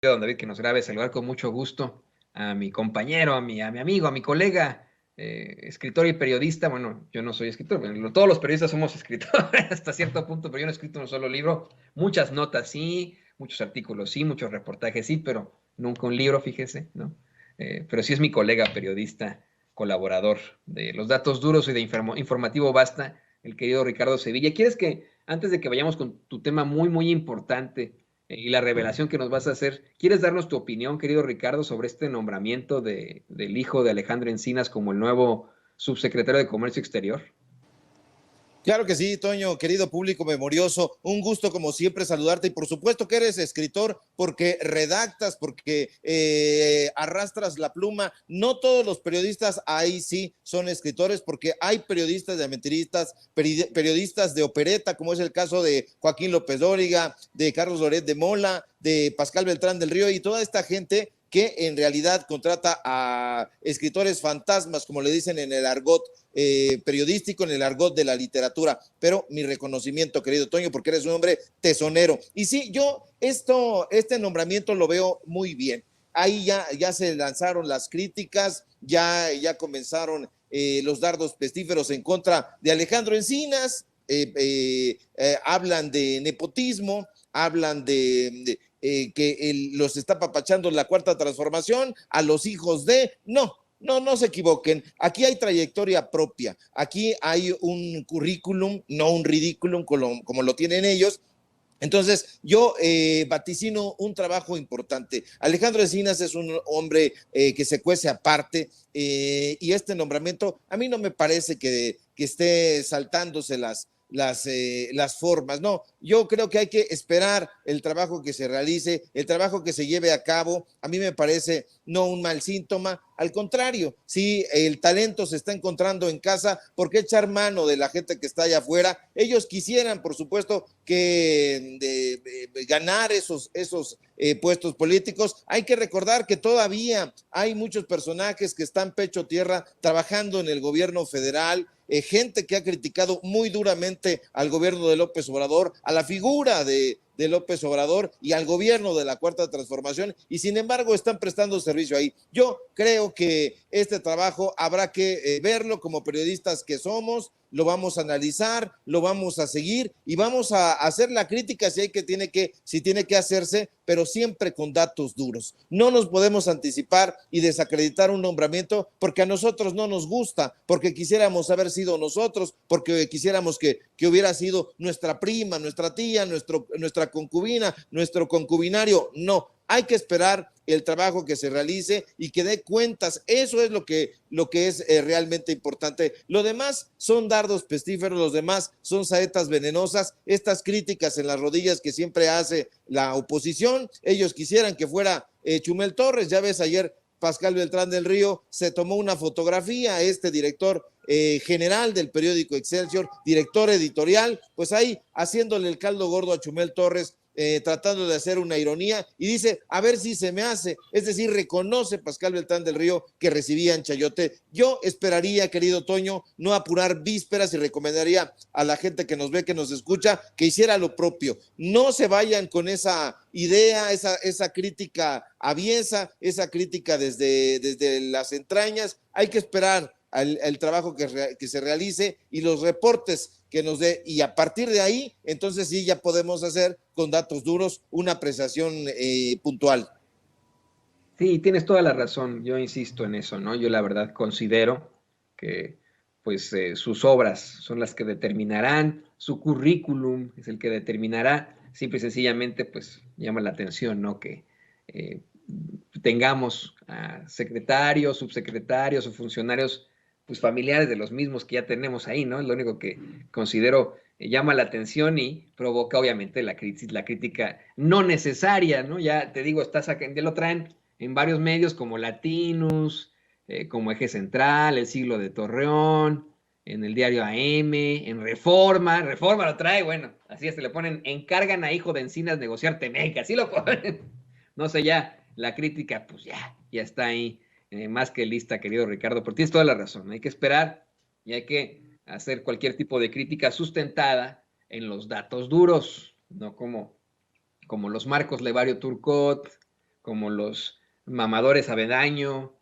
don David, que nos grabe, saludar con mucho gusto a mi compañero, a mi amigo, a mi colega, escritor y periodista. Bueno, yo no soy escritor, pero todos los periodistas somos escritores hasta cierto punto, pero yo no he escrito un solo libro. Muchas notas sí, muchos artículos sí, muchos reportajes sí, pero nunca un libro, fíjese, ¿no? Pero sí es mi colega periodista, colaborador de Los Datos Duros y de Informativo Basta, el querido Ricardo Sevilla. ¿Quieres que, antes de que vayamos con tu tema muy, muy importante, y la revelación que nos vas a hacer, ¿quieres darnos tu opinión, querido Ricardo, sobre este nombramiento del hijo de Alejandro Encinas como el nuevo subsecretario de Comercio Exterior? Claro que sí, Toño, querido público memorioso, un gusto como siempre saludarte y por supuesto que eres escritor porque redactas, porque arrastras la pluma. No todos los periodistas ahí sí son escritores porque hay periodistas de aventiristas, periodistas de opereta, como es el caso de Joaquín López Dóriga, de Carlos Loret de Mola, de Pascal Beltrán del Río y toda esta gente que en realidad contrata a escritores fantasmas, como le dicen en el argot periodístico, en el argot de la literatura. Pero mi reconocimiento, querido Toño, porque eres un hombre tesonero. Y sí, yo este nombramiento lo veo muy bien. Ahí ya se lanzaron las críticas, ya comenzaron los dardos pestíferos en contra de Alejandro Encinas, hablan de nepotismo, hablan de que los está papachando la cuarta transformación, a los hijos de... No se equivoquen, aquí hay trayectoria propia, aquí hay un currículum, no un ridículum como lo tienen ellos. Entonces, yo vaticino un trabajo importante. Alejandro Encinas es un hombre que se cuece aparte y este nombramiento a mí no me parece que esté saltándose las formas. No, yo creo que hay que esperar el trabajo que se realice, el trabajo que se lleve a cabo. A mí me parece no un mal síntoma, al contrario, si el talento se está encontrando en casa, ¿por qué echar mano de la gente que está allá afuera? Ellos quisieran, por supuesto, que ganar esos puestos políticos. Hay que recordar que todavía hay muchos personajes que están pecho tierra trabajando en el gobierno federal, gente que ha criticado muy duramente al gobierno de López Obrador, a la figura de López Obrador y al gobierno de la Cuarta Transformación, y sin embargo están prestando servicio ahí. Yo creo que este trabajo habrá que verlo como periodistas que somos, lo vamos a analizar, lo vamos a seguir y vamos a hacer la crítica si tiene que hacerse, pero siempre con datos duros. No nos podemos anticipar y desacreditar un nombramiento porque a nosotros no nos gusta, porque quisiéramos haber sido nosotros, porque quisiéramos que hubiera sido nuestra prima, nuestra tía, nuestra concubina, nuestro concubinario. No, hay que esperar el trabajo que se realice y que dé cuentas. Eso es lo que es realmente importante. Lo demás son dardos pestíferos, los demás son saetas venenosas, estas críticas en las rodillas que siempre hace la oposición. Ellos quisieran que fuera Chumel Torres. Ya ves, ayer Pascal Beltrán del Río se tomó una fotografía, este director general del periódico Excelsior, director editorial, pues ahí haciéndole el caldo gordo a Chumel Torres, tratando de hacer una ironía y dice, a ver si se me hace, es decir, reconoce Pascal Beltrán del Río que recibía en Chayote. Yo esperaría, querido Toño, no apurar vísperas y recomendaría a la gente que nos ve, que nos escucha, que hiciera lo propio. No se vayan con esa idea, esa crítica aviesa, esa crítica desde las entrañas. Hay que esperar el trabajo que se realice y los reportes que nos dé, y a partir de ahí, entonces sí ya podemos hacer con datos duros una apreciación puntual. Sí, tienes toda la razón, yo insisto en eso, ¿no? Yo la verdad considero que pues sus obras son las que determinarán, su currículum es el que determinará, simple y sencillamente pues llama la atención, ¿no? Que eh, tengamos secretarios, subsecretarios o funcionarios pues familiares de los mismos que ya tenemos ahí, ¿no? Es lo único que considero llama la atención y provoca obviamente la crítica no necesaria, ¿no? Ya te digo, ya lo traen en varios medios como Latinus, como Eje Central, El Siglo de Torreón, en el diario AM, en Reforma lo trae, bueno, así es, se le ponen, encargan a hijo de Encinas negociar Temeca, así lo ponen. No sé, ya la crítica, pues ya está ahí, más que lista, querido Ricardo, pero tienes toda la razón, hay que esperar y hay que hacer cualquier tipo de crítica sustentada en los datos duros, no como los Marcos Levario Turcot, como los mamadores Avendaño,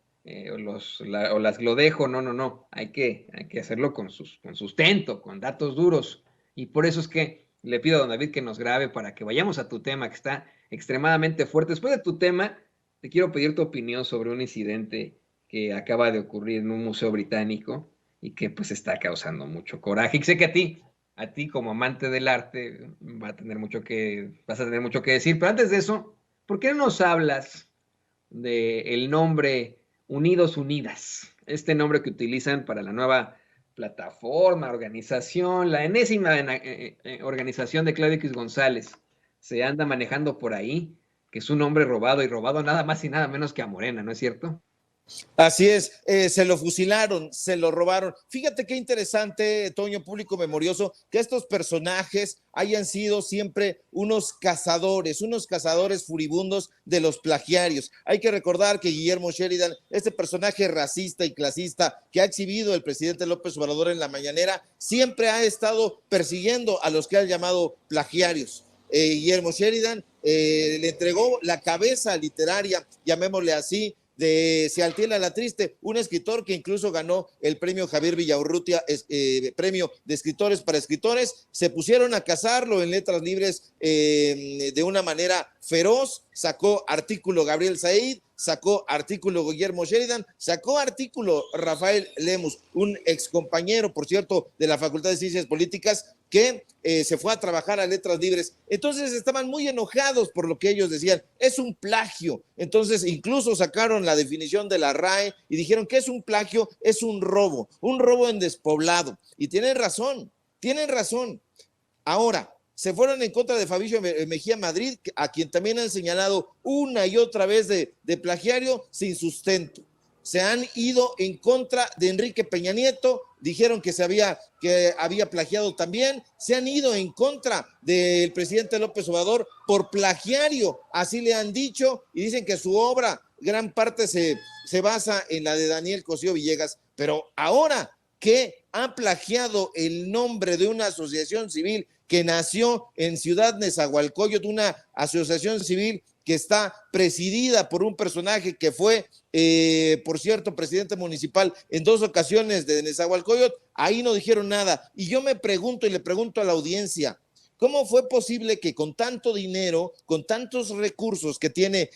o las Glodejo. No, hay que hacerlo con sustento, con datos duros. Y por eso es que le pido a don David que nos grabe para que vayamos a tu tema, que está extremadamente fuerte. Después de tu tema, te quiero pedir tu opinión sobre un incidente que acaba de ocurrir en un museo británico y que pues está causando mucho coraje. Y sé que a ti como amante del arte vas a tener mucho que decir, pero antes de eso, ¿por qué no nos hablas del nombre Unidos Unidas? Este nombre que utilizan para la nueva plataforma, organización, la enésima organización de Claudio X González. Se anda manejando por ahí, que es un nombre robado, y robado nada más y nada menos que a Morena, ¿no es cierto? Así es, se lo fusilaron, se lo robaron. Fíjate qué interesante, Toño, público memorioso, que estos personajes hayan sido siempre unos cazadores furibundos de los plagiarios. Hay que recordar que Guillermo Sheridan, este personaje racista y clasista que ha exhibido el presidente López Obrador en la mañanera, siempre ha estado persiguiendo a los que han llamado plagiarios. Guillermo Sheridan le entregó la cabeza literaria, llamémosle así, de Sealtiel la Triste, un escritor que incluso ganó el premio Javier Villaurrutia, premio de escritores para escritores. Se pusieron a cazarlo en Letras Libres de una manera feroz. Sacó artículo Gabriel Said, sacó artículo Guillermo Sheridan, sacó artículo Rafael Lemus, un excompañero, por cierto, de la Facultad de Ciencias Políticas, que se fue a trabajar a Letras Libres. Entonces estaban muy enojados por lo que ellos decían, es un plagio. Entonces incluso sacaron la definición de la RAE y dijeron que es un plagio, es un robo en despoblado. Y tienen razón. Ahora, se fueron en contra de Fabricio Mejía Madrid, a quien también han señalado una y otra vez de plagiario sin sustento. Se han ido en contra de Enrique Peña Nieto, dijeron que había plagiado también. Se han ido en contra del presidente López Obrador por plagiario, así le han dicho, y dicen que su obra, gran parte se basa en la de Daniel Cosío Villegas, pero ahora que ha plagiado el nombre de una asociación civil que nació en Ciudad Nezahualcóyotl, una asociación civil que está presidida por un personaje que fue, por cierto, presidente municipal en 2 ocasiones de Nezahualcóyotl, ahí no dijeron nada. Y yo me pregunto y le pregunto a la audiencia, ¿cómo fue posible que con tanto dinero, con tantos recursos que tiene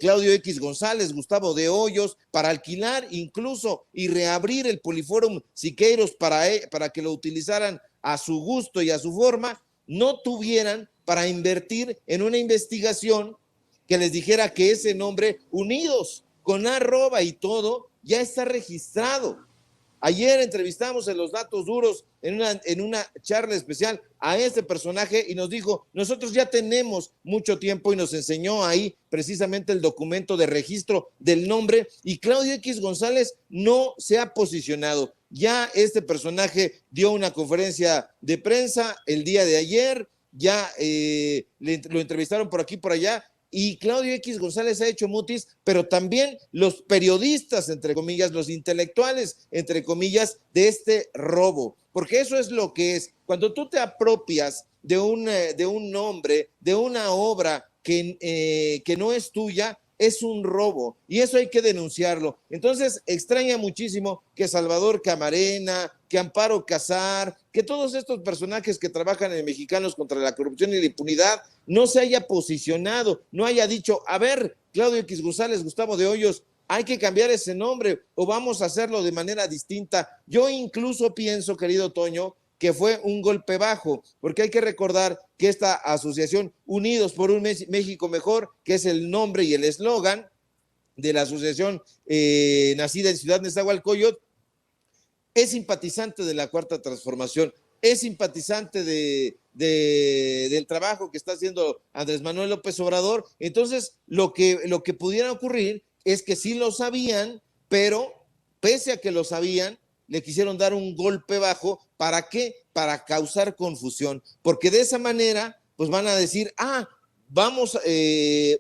Claudio X González, Gustavo de Hoyos, para alquilar incluso y reabrir el Poliforum Siqueiros para que lo utilizaran a su gusto y a su forma, no tuvieran para invertir en una investigación que les dijera que ese nombre, Unidos, con arroba y todo, ya está registrado? Ayer entrevistamos en Los Datos Duros, en una charla especial, a este personaje y nos dijo, nosotros ya tenemos mucho tiempo, y nos enseñó ahí precisamente el documento de registro del nombre, y Claudio X González no se ha posicionado. Ya este personaje dio una conferencia de prensa el día de ayer, ya lo entrevistaron por aquí, por allá, y Claudio X González ha hecho mutis, pero también los periodistas, entre comillas, los intelectuales, entre comillas, de este robo, porque eso es lo que es. Cuando tú te apropias de un nombre, de una obra que no es tuya, es un robo, y eso hay que denunciarlo. Entonces extraña muchísimo que Salvador Camarena, que Amparo Casar, que todos estos personajes que trabajan en Mexicanos contra la Corrupción y la Impunidad no se haya posicionado, no haya dicho, a ver, Claudio X González, Gustavo de Hoyos, hay que cambiar ese nombre o vamos a hacerlo de manera distinta. Yo incluso pienso, querido Toño, que fue un golpe bajo, porque hay que recordar que esta asociación Unidos por un México Mejor, que es el nombre y el eslogan de la asociación nacida en Ciudad Nezahualcóyotl, es simpatizante de la Cuarta Transformación, es simpatizante del trabajo que está haciendo Andrés Manuel López Obrador. Entonces, lo que pudiera ocurrir es que sí lo sabían, pero pese a que lo sabían, le quisieron dar un golpe bajo. ¿Para qué? Para causar confusión, porque de esa manera pues van a decir, vamos,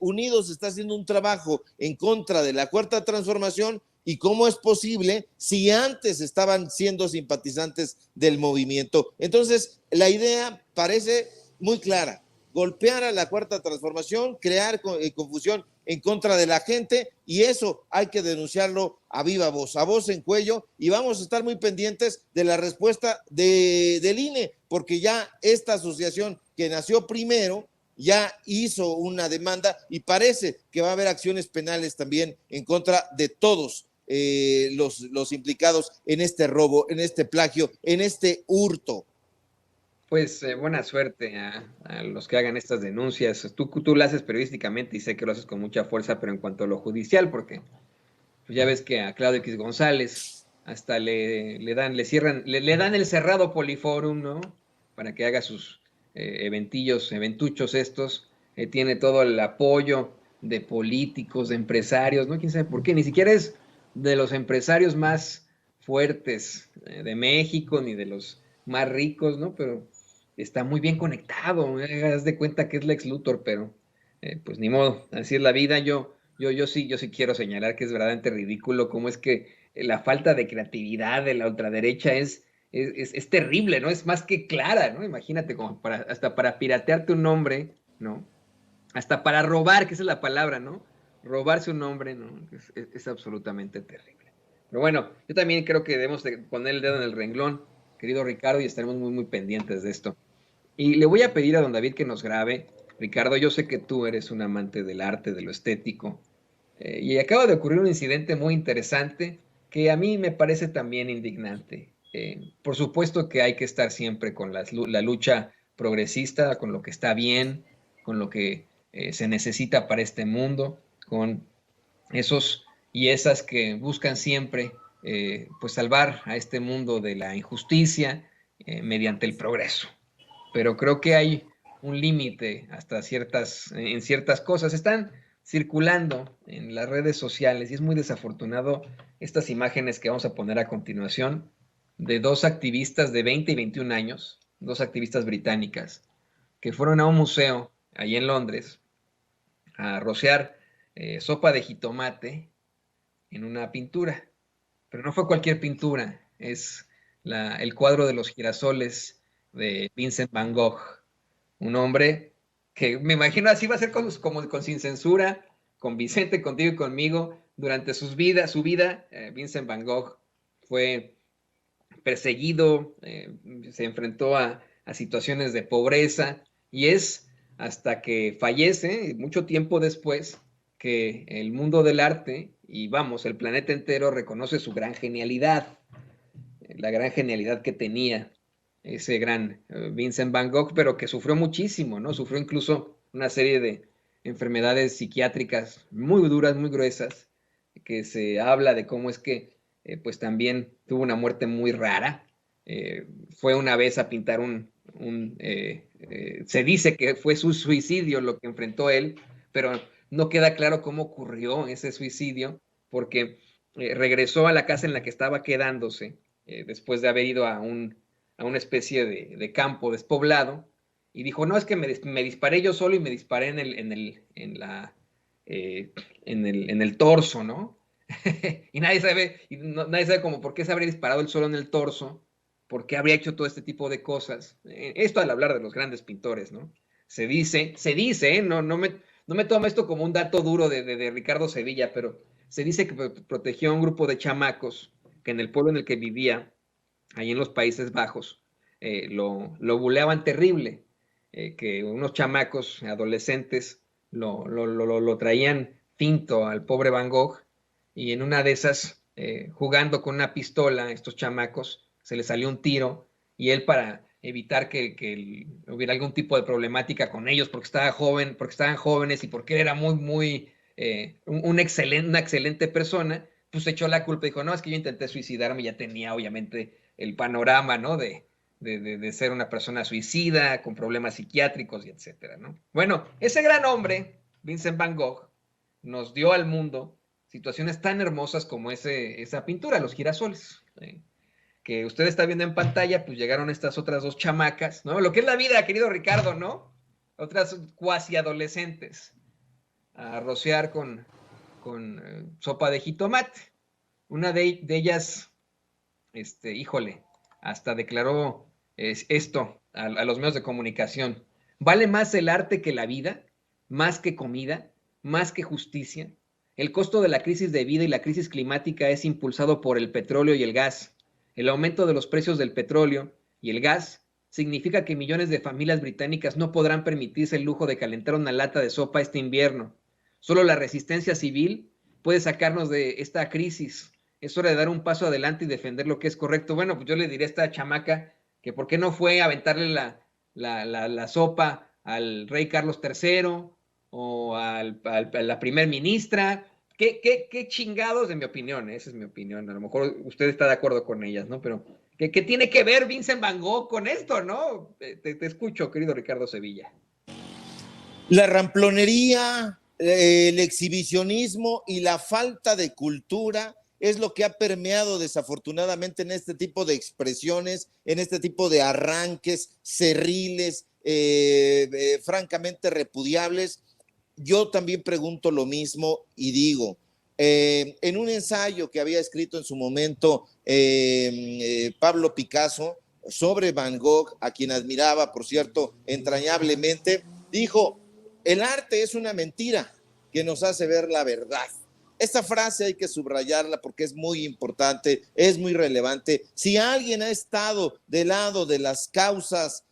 Unidos está haciendo un trabajo en contra de la Cuarta Transformación, y cómo es posible si antes estaban siendo simpatizantes del movimiento. Entonces la idea parece muy clara: golpear a la Cuarta Transformación, crear confusión en contra de la gente, y eso hay que denunciarlo a viva voz, a voz en cuello, y vamos a estar muy pendientes de la respuesta del INE, porque ya esta asociación que nació primero ya hizo una demanda y parece que va a haber acciones penales también en contra de todos los implicados en este robo, en este plagio, en este hurto. Pues buena suerte a los que hagan estas denuncias. Tú lo haces periodísticamente y sé que lo haces con mucha fuerza, pero en cuanto a lo judicial, porque pues ya ves que a Claudio X González hasta le dan el cerrado Poliforum, ¿no? Para que haga sus eventuchos estos. Tiene todo el apoyo de políticos, de empresarios, ¿no? Quién sabe por qué. Ni siquiera es de los empresarios más fuertes de México, ni de los más ricos, ¿no? Pero está muy bien conectado. Haz de cuenta que es Lex Luthor, pero pues ni modo, así es la vida. Yo sí quiero señalar que es verdaderamente ridículo cómo es que la falta de creatividad de la ultraderecha es terrible, ¿no? Es más que clara, ¿no? Imagínate, como hasta para piratearte un nombre, ¿no? Hasta para robar, que esa es la palabra, ¿no? Robarse un nombre, ¿no? Es absolutamente terrible. Pero bueno, yo también creo que debemos de poner el dedo en el renglón, querido Ricardo, y estaremos muy, muy pendientes de esto. Y le voy a pedir a don David que nos grabe. Ricardo, yo sé que tú eres un amante del arte, de lo estético, y acaba de ocurrir un incidente muy interesante que a mí me parece también indignante. Por supuesto que hay que estar siempre con la lucha progresista, con lo que está bien, con lo que se necesita para este mundo, con esos y esas que buscan siempre pues salvar a este mundo de la injusticia mediante el progreso. Pero creo que hay un límite hasta en ciertas cosas. Están circulando en las redes sociales y es muy desafortunado estas imágenes que vamos a poner a continuación de dos activistas de 20 y 21 años, dos activistas británicas, que fueron a un museo allí en Londres a rociar sopa de jitomate en una pintura. Pero no fue cualquier pintura, es el cuadro de los girasoles de Vincent Van Gogh, un hombre que me imagino así va a ser como con Sin Censura, con Vicente, contigo y conmigo, durante su vida, Vincent Van Gogh fue perseguido, se enfrentó a situaciones de pobreza y es hasta que fallece, mucho tiempo después, que el mundo del arte y vamos, el planeta entero reconoce su gran genialidad, la gran genialidad que tenía ese gran Vincent Van Gogh, pero que sufrió muchísimo, ¿no? Sufrió incluso una serie de enfermedades psiquiátricas muy duras, muy gruesas, que se habla de cómo es que pues también tuvo una muerte muy rara. Fue una vez a pintar se dice que fue su suicidio lo que enfrentó él, pero no queda claro cómo ocurrió ese suicidio, porque regresó a la casa en la que estaba quedándose después de haber ido a una especie de campo despoblado y dijo, no, es que me disparé yo solo y me disparé en el torso, ¿no? Y nadie sabe como por qué se habría disparado él solo en el torso, por qué habría hecho todo este tipo de cosas. Esto al hablar de los grandes pintores, ¿no? Se dice, no me toma esto como un dato duro de Ricardo Sevilla, pero se dice que protegió a un grupo de chamacos que en el pueblo en el que vivía, ahí en los Países Bajos, lo buleaban terrible, que unos chamacos adolescentes lo traían finto al pobre Van Gogh y en una de esas, jugando con una pistola, estos chamacos, se les salió un tiro y él para evitar que hubiera algún tipo de problemática con ellos porque estaba joven, porque estaban jóvenes y porque él era muy, una excelente persona, pues echó la culpa y dijo, no, es que yo intenté suicidarme, ya tenía obviamente el panorama, ¿no? De ser una persona suicida, con problemas psiquiátricos y etcétera, ¿no? Bueno, ese gran hombre, Vincent Van Gogh, nos dio al mundo situaciones tan hermosas como esa pintura, los girasoles, que usted está viendo en pantalla, pues llegaron estas otras dos chamacas, ¿no? Lo que es la vida, querido Ricardo, ¿no? Otras cuasi adolescentes, a rociar con sopa de jitomate. Una de ellas, híjole, hasta declaró esto a los medios de comunicación. ¿Vale más el arte que la vida? ¿Más que comida? más que justicia. El costo de la crisis de vida y la crisis climática es impulsado por el petróleo y el gas. El aumento de los precios del petróleo y el gas significa que millones de familias británicas no podrán permitirse el lujo de calentar una lata de sopa este invierno. Solo la resistencia civil puede sacarnos de esta crisis. Es hora de dar un paso adelante y defender lo que es correcto. Bueno, pues yo le diré a esta chamaca que por qué no fue a aventarle la sopa al rey Carlos III o a la primer ministra. ¿Qué chingados, en mi opinión? Esa es mi opinión. A lo mejor usted está de acuerdo con ellas, ¿no? Pero ¿qué tiene que ver Vincent Van Gogh con esto, no? Te escucho, querido Ricardo Sevilla. La ramplonería, el exhibicionismo y la falta de cultura es lo que ha permeado desafortunadamente en este tipo de expresiones, en este tipo de arranques cerriles, francamente repudiables. Yo también pregunto lo mismo y digo, en un ensayo que había escrito en su momento Pablo Picasso sobre Van Gogh, a quien admiraba, por cierto, entrañablemente, dijo: el arte es una mentira que nos hace ver la verdad. Esta frase hay que subrayarla porque es muy importante, es muy relevante. Si alguien ha estado del lado de las causas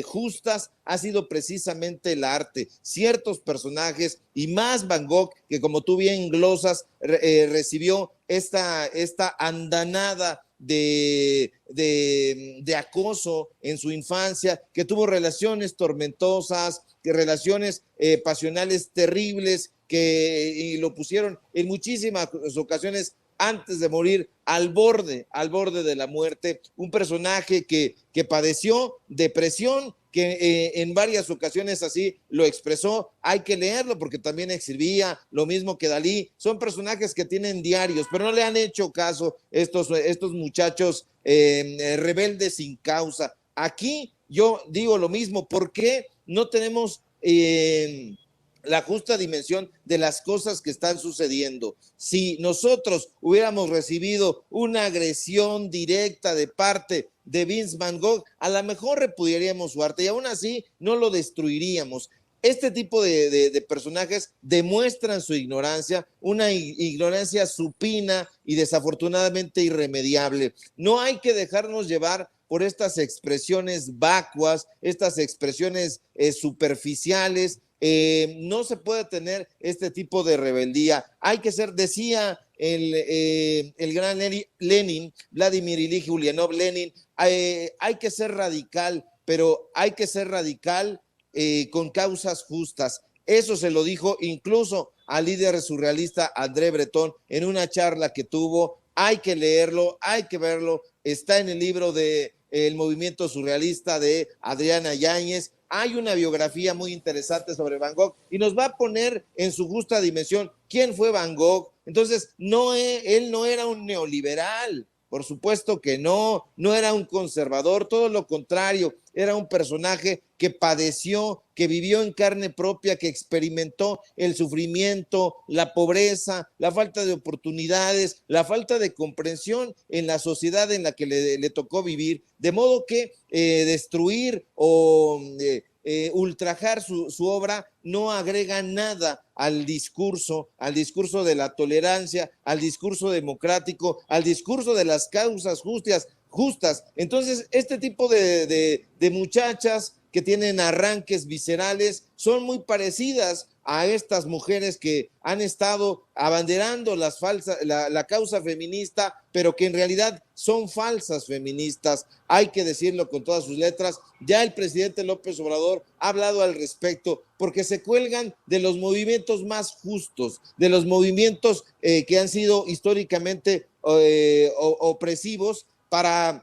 justas, ha sido precisamente el arte. Ciertos personajes, y más Van Gogh, que como tú bien glosas, recibió esta andanada de acoso en su infancia, que tuvo relaciones tormentosas, que relaciones pasionales terribles, que lo pusieron en muchísimas ocasiones antes de morir al borde de la muerte. Un personaje que padeció depresión, que en varias ocasiones así lo expresó. Hay que leerlo porque también escribía lo mismo que Dalí. Son personajes que tienen diarios, pero no le han hecho caso estos muchachos rebeldes sin causa. Aquí yo digo lo mismo. ¿Por qué no tenemos la justa dimensión de las cosas que están sucediendo? Si nosotros hubiéramos recibido una agresión directa de parte de Vince Van Gogh, a lo mejor repudiaríamos su arte y aún así no lo destruiríamos. Este tipo de personajes demuestran su ignorancia, una ignorancia supina y desafortunadamente irremediable. No hay que dejarnos llevar por estas expresiones vacuas, estas expresiones superficiales. No se puede tener este tipo de rebeldía. Hay que ser, decía el gran Lenin, Vladimir Ilich Ulyanov Lenin, hay que ser radical, pero hay que ser radical con causas justas. Eso se lo dijo incluso al líder surrealista André Breton en una charla que tuvo. Hay que leerlo, hay que verlo. Está en el libro de El movimiento surrealista de Adriana Yáñez. Hay una biografía muy interesante sobre Van Gogh y nos va a poner en su justa dimensión quién fue Van Gogh. Entonces, él no era un neoliberal, por supuesto que no era un conservador, todo lo contrario, era un personaje que padeció, que vivió en carne propia, que experimentó el sufrimiento, la pobreza, la falta de oportunidades, la falta de comprensión en la sociedad en la que le tocó vivir, de modo que destruir o ultrajar su obra no agrega nada al discurso de la tolerancia, al discurso democrático, al discurso de las causas justas. Entonces, este tipo de muchachas que tienen arranques viscerales son muy parecidas a estas mujeres que han estado abanderando la causa feminista, pero que en realidad son falsas feministas. Hay que decirlo con todas sus letras. Ya el presidente López Obrador ha hablado al respecto, porque se cuelgan de los movimientos más justos, de los movimientos que han sido históricamente opresivos para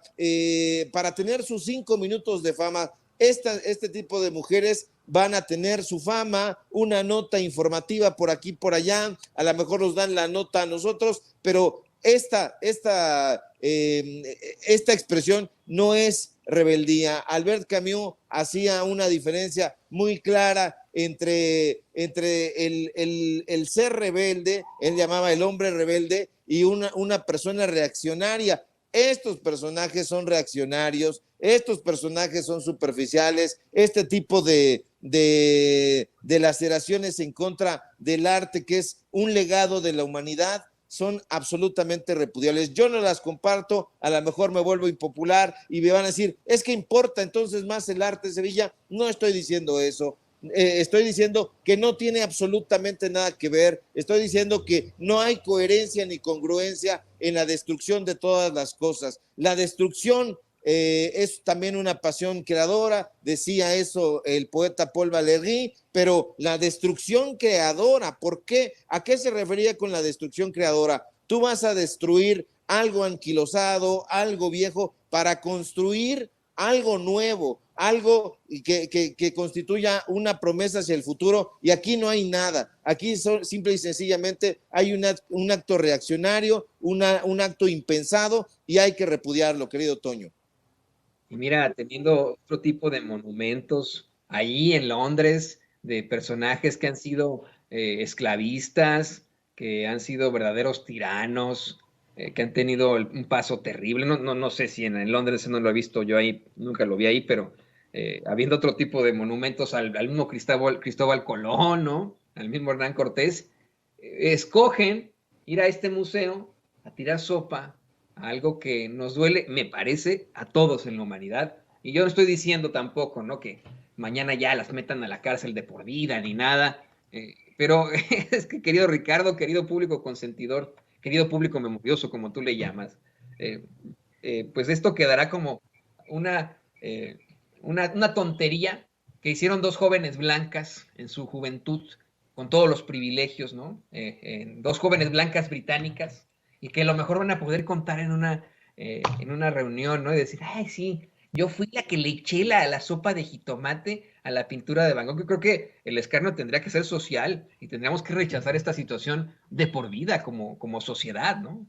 tener sus 5 minutos de fama. Este tipo de mujeres van a tener su fama, una nota informativa por aquí, por allá, a lo mejor nos dan la nota a nosotros, pero esta expresión no es rebeldía. Albert Camus hacía una diferencia muy clara entre el ser rebelde, él llamaba el hombre rebelde, y una persona reaccionaria. estos personajes son reaccionarios, estos personajes son superficiales, este tipo de laceraciones en contra del arte, que es un legado de la humanidad, son absolutamente repudiables. Yo no las comparto, a lo mejor me vuelvo impopular y me van a decir, es que importa entonces más el arte de Sevilla. No estoy diciendo eso. Estoy diciendo que no tiene absolutamente nada que ver, estoy diciendo que no hay coherencia ni congruencia en la destrucción de todas las cosas. La destrucción es también una pasión creadora, decía eso el poeta Paul Valéry, pero la destrucción creadora, ¿por qué? ¿A qué se refería con la destrucción creadora? Tú vas a destruir algo anquilosado, algo viejo, para construir algo nuevo, algo que constituya una promesa hacia el futuro, y aquí no hay nada. Aquí simple y sencillamente hay un acto reaccionario, un acto impensado, y hay que repudiarlo, querido Toño. Y mira, teniendo otro tipo de monumentos ahí en Londres, de personajes que han sido esclavistas, que han sido verdaderos tiranos, que han tenido un paso terrible. No sé si en Londres no lo he visto yo ahí, nunca lo vi ahí, pero habiendo otro tipo de monumentos al mismo Cristóbal Colón, ¿no? Al mismo Hernán Cortés, escogen ir a este museo a tirar sopa, algo que nos duele, me parece, a todos en la humanidad. Y yo no estoy diciendo tampoco, ¿no? Que mañana ya las metan a la cárcel de por vida ni nada. Pero es que, querido Ricardo, querido público consentidor, querido público memorioso, como tú le llamas, pues esto quedará como una, una tontería que hicieron dos jóvenes blancas en su juventud, con todos los privilegios, ¿no? Dos jóvenes blancas británicas, y que a lo mejor van a poder contar en una reunión, ¿no? Y decir, ay, sí, yo fui la que le eché la sopa de jitomate a la pintura de Van Gogh. Yo creo que el escarnio tendría que ser social y tendríamos que rechazar esta situación de por vida como sociedad, ¿no?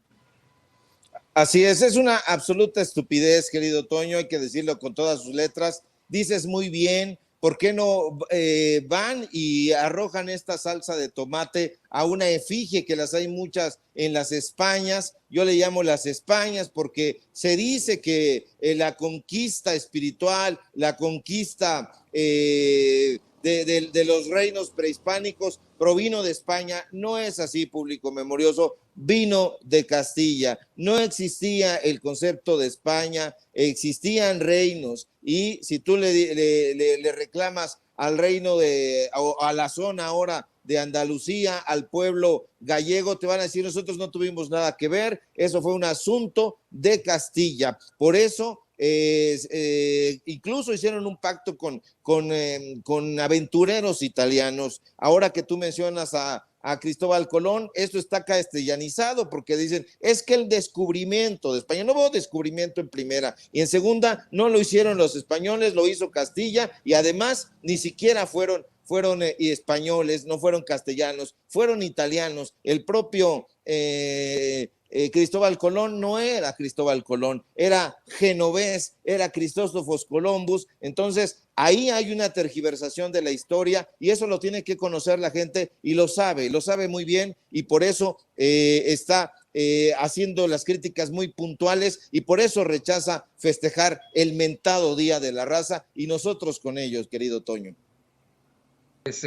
Así es una absoluta estupidez, querido Toño, hay que decirlo con todas sus letras. Dices muy bien, ¿por qué no van y arrojan esta salsa de tomate a una efigie, que las hay muchas en las Españas? Yo le llamo las Españas porque se dice que la conquista espiritual, la conquista de los reinos prehispánicos provino de España. No es así, público memorioso, vino de Castilla. No existía el concepto de España, existían reinos, y si tú le reclamas al reino a la zona ahora de Andalucía, al pueblo gallego, te van a decir, nosotros no tuvimos nada que ver, eso fue un asunto de Castilla. Por eso incluso hicieron un pacto con aventureros italianos. Ahora que tú mencionas a Cristóbal Colón, esto está castellanizado porque dicen, es que el descubrimiento de España, no hubo descubrimiento en primera, y en segunda no lo hicieron los españoles, lo hizo Castilla, y además ni siquiera fueron españoles, no fueron castellanos, fueron italianos. El propio Cristóbal Colón no era Cristóbal Colón, era genovés, era Cristóforo Columbus. Entonces ahí hay una tergiversación de la historia, y eso lo tiene que conocer la gente, y lo sabe muy bien, y por eso está haciendo las críticas muy puntuales, y por eso rechaza festejar el mentado Día de la Raza, y nosotros con ellos, querido Toño. Pues,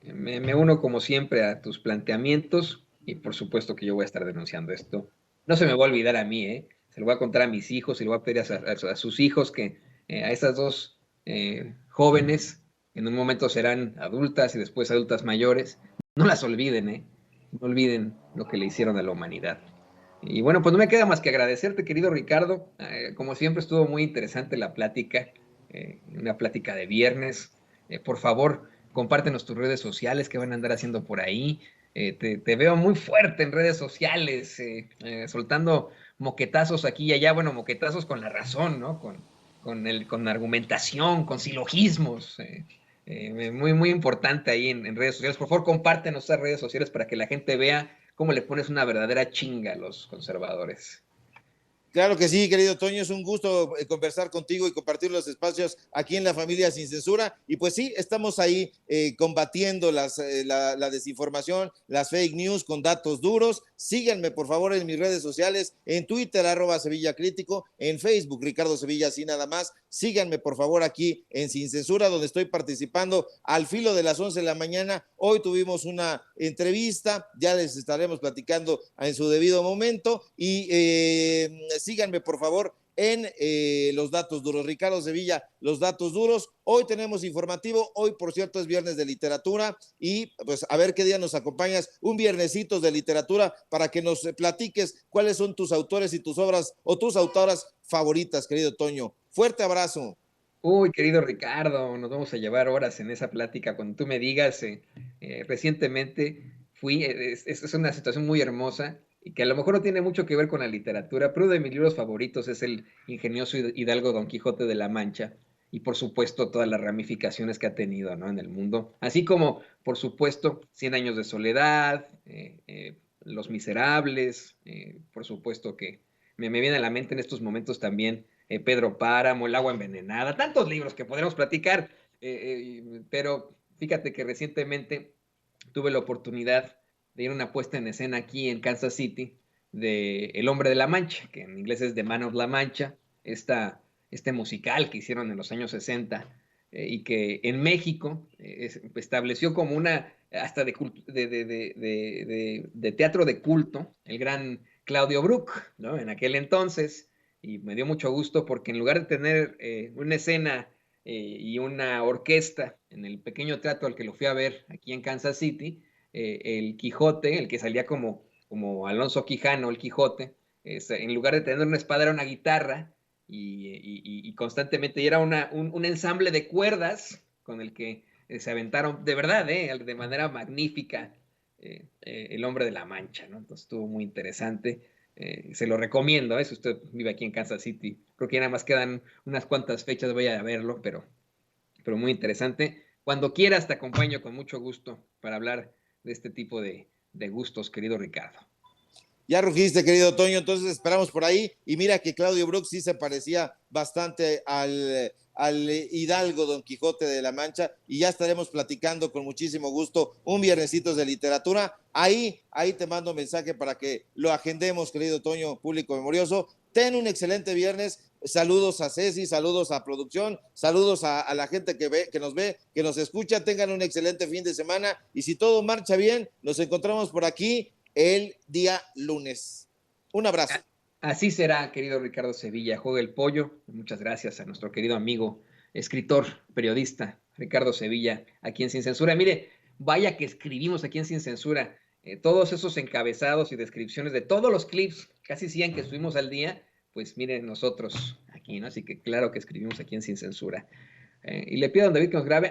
me uno como siempre a tus planteamientos, y por supuesto que yo voy a estar denunciando esto. No se me va a olvidar a mí, ¿eh? Se lo voy a contar a mis hijos y le voy a pedir a sus hijos que a esas dos jóvenes, en un momento serán adultas y después adultas mayores, no las olviden, ¿eh? No olviden lo que le hicieron a la humanidad. Y bueno, pues no me queda más que agradecerte, querido Ricardo. Como siempre estuvo muy interesante la plática, una plática de viernes. Por favor, compártenos tus redes sociales, que van a andar haciendo por ahí. Te veo muy fuerte en redes sociales, soltando moquetazos aquí y allá, bueno, moquetazos con la razón, ¿no? Con argumentación, con silogismos. Muy importante ahí en redes sociales. Por favor, compártenos esas redes sociales para que la gente vea cómo le pones una verdadera chinga a los conservadores. Claro que sí, querido Toño, es un gusto conversar contigo y compartir los espacios aquí en La Familia Sin Censura. Y pues sí, estamos ahí combatiendo la desinformación, las fake news con datos duros. Síganme, por favor, en mis redes sociales, en Twitter, @Sevilla Crítico, en Facebook, Ricardo Sevilla, así nada más. Síganme, por favor, aquí en Sin Censura, donde estoy participando al filo de las 11 de la mañana. Hoy tuvimos una entrevista, ya les estaremos platicando en su debido momento. Y síganme, por favor, en los datos duros. Ricardo Sevilla, los datos duros. Hoy tenemos informativo. Hoy, por cierto, es viernes de literatura. Y pues a ver qué día nos acompañas. Un viernesitos de literatura para que nos platiques cuáles son tus autores y tus obras o tus autoras favoritas, querido Toño. Fuerte abrazo. Uy, querido Ricardo, nos vamos a llevar horas en esa plática cuando tú me digas. Recientemente fui, es una situación muy hermosa y que a lo mejor no tiene mucho que ver con la literatura, pero uno de mis libros favoritos es el ingenioso Hidalgo Don Quijote de la Mancha y por supuesto todas las ramificaciones que ha tenido, ¿no?, en el mundo, así como por supuesto Cien años de soledad, Los Miserables, por supuesto que me viene a la mente en estos momentos también Pedro Páramo, El agua envenenada, tantos libros que podremos platicar, pero fíjate que recientemente tuve la oportunidad de ir a una puesta en escena aquí en Kansas City de El Hombre de la Mancha, que en inglés es The Man of La Mancha, este musical que hicieron en los años 60 y que en México estableció como una, hasta de teatro de culto, el gran Claudio Brook, ¿no?, en aquel entonces, y me dio mucho gusto porque en lugar de tener una escena y una orquesta en el pequeño teatro al que lo fui a ver aquí en Kansas City, el Quijote, el que salía como Alonso Quijano, el Quijote, en lugar de tener una espada era una guitarra y constantemente, y era un ensamble de cuerdas con el que se aventaron, de verdad, de manera magnífica, El Hombre de la Mancha, ¿no? Entonces estuvo muy interesante. Se lo recomiendo, si usted vive aquí en Kansas City. Creo que ya nada más quedan unas cuantas fechas, voy a verlo, pero muy interesante. Cuando quieras te acompaño con mucho gusto para hablar de este tipo de gustos, querido Ricardo. Ya rugiste, querido Toño, entonces esperamos por ahí. Y mira que Claudio Brook sí se parecía bastante al Hidalgo Don Quijote de la Mancha, y ya estaremos platicando con muchísimo gusto un viernesitos de literatura. Ahí te mando mensaje para que lo agendemos, querido Toño, público memorioso. Ten un excelente viernes. Saludos a Ceci, saludos a producción, saludos a la gente que nos ve, que nos escucha. Tengan un excelente fin de semana y si todo marcha bien, nos encontramos por aquí el día lunes. Un abrazo. Así será, querido Ricardo Sevilla. Juega el pollo. Muchas gracias a nuestro querido amigo, escritor, periodista, Ricardo Sevilla, aquí en Sin Censura. Mire, vaya que escribimos aquí en Sin Censura. Todos esos encabezados y descripciones de todos los clips, casi 100 que subimos al día, pues miren nosotros aquí, ¿no? Así que claro que escribimos aquí en Sin Censura. Y le pido a David que nos grabe